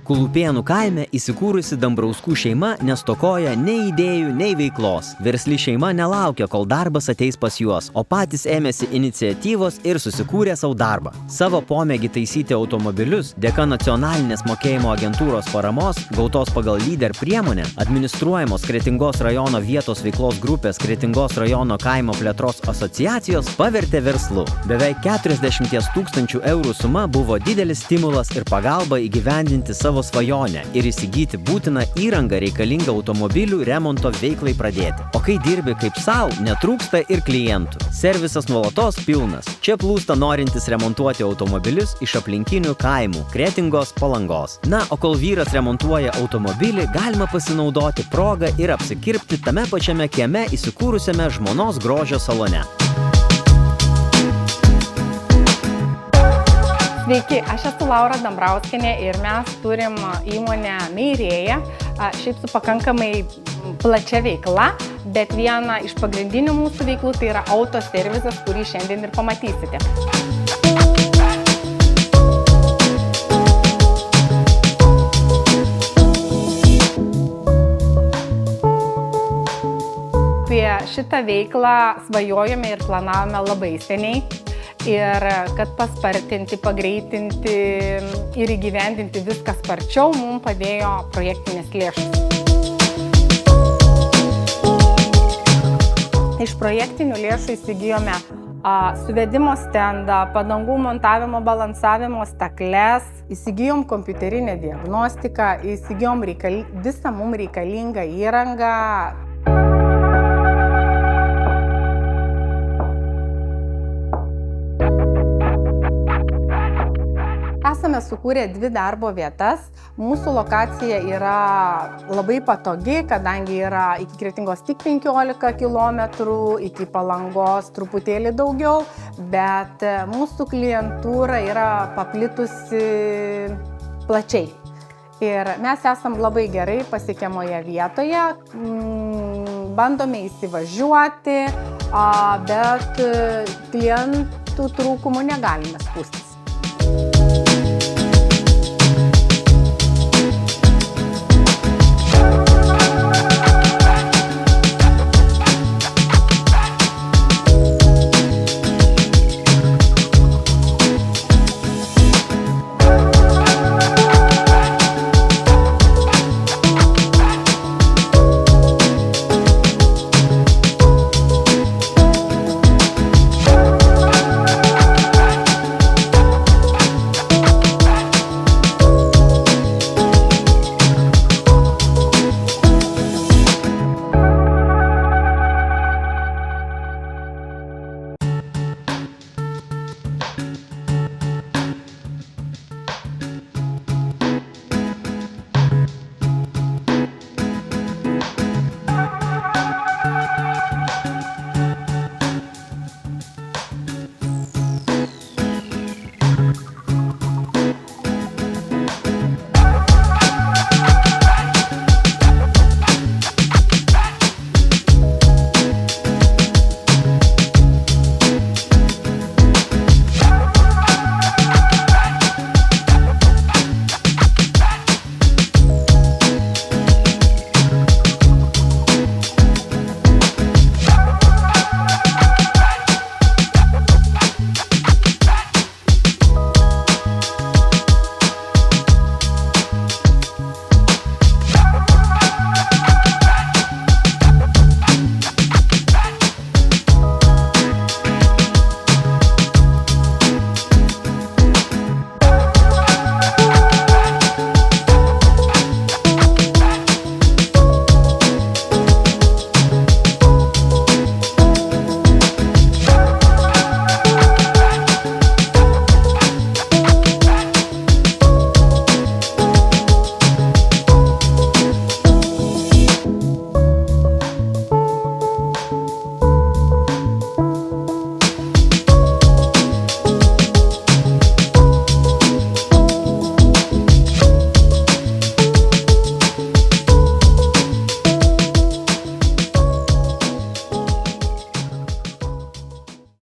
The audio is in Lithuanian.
Kulupėnų kaime įsikūrusi Dambrauskų šeima nestokoja nei idėjų, nei veiklos. Versli šeima nelaukia, kol darbas ateis pas juos, o patys ėmėsi iniciatyvos ir susikūrė savo darbą. Savo pomėgį taisyti automobilius dėka nacionalinės mokėjimo agentūros paramos, gautos pagal lyder priemonę, administruojamos Kretingos rajono vietos veiklos grupės Kretingos rajono kaimo plėtros asociacijos pavertė verslu. Beveik 40 000 eurų suma buvo didelis stimulas ir pagalba įgyvendinti savo svajonę ir įsigyti būtiną įrangą reikalingą automobilių remonto veiklai pradėti. O kai dirbi kaip sau, netrūksta ir klientų. Servisas nuolatos pilnas. Čia plūsta norintis remontuoti automobilius iš aplinkinių kaimų Kretingos, Palangos. Na, o kol vyras remontuoja automobilį, galima pasinaudoti progą ir apsikirpti tame pačiame kieme įsikūrusiame žmonos grožio salone. Sveiki, aš esu Laura Dambrauskienė ir mes turim įmonę Meirėja, šiaip su pakankamai plačia veikla, bet viena iš pagrindinių mūsų veiklų tai yra autoservisas, kurį šiandien ir pamatysite. Apie šitą veiklą svajojome ir planavome labai seniai. Ir kad paspartinti, pagreitinti ir įgyvendinti viską sparčiau, mums padėjo projektinės lėšos. Iš projektinių lėšų įsigijome suvedimo stendą, padangų montavimo, balansavimo stakles, įsigijom kompiuterinę diagnostiką, įsigijom visą mums reikalingą įrangą. Esame sukūrę 2 darbo vietas. Mūsų lokacija yra labai patogi, kadangi yra iki Kretingos tik 15 km, iki Palangos truputėlį daugiau, bet mūsų klientūra yra paplitusi plačiai. Ir mes esam labai gerai pasiekiamoje vietoje, bandome įsivažiuoti, bet klientų trūkumų negalime skųstis.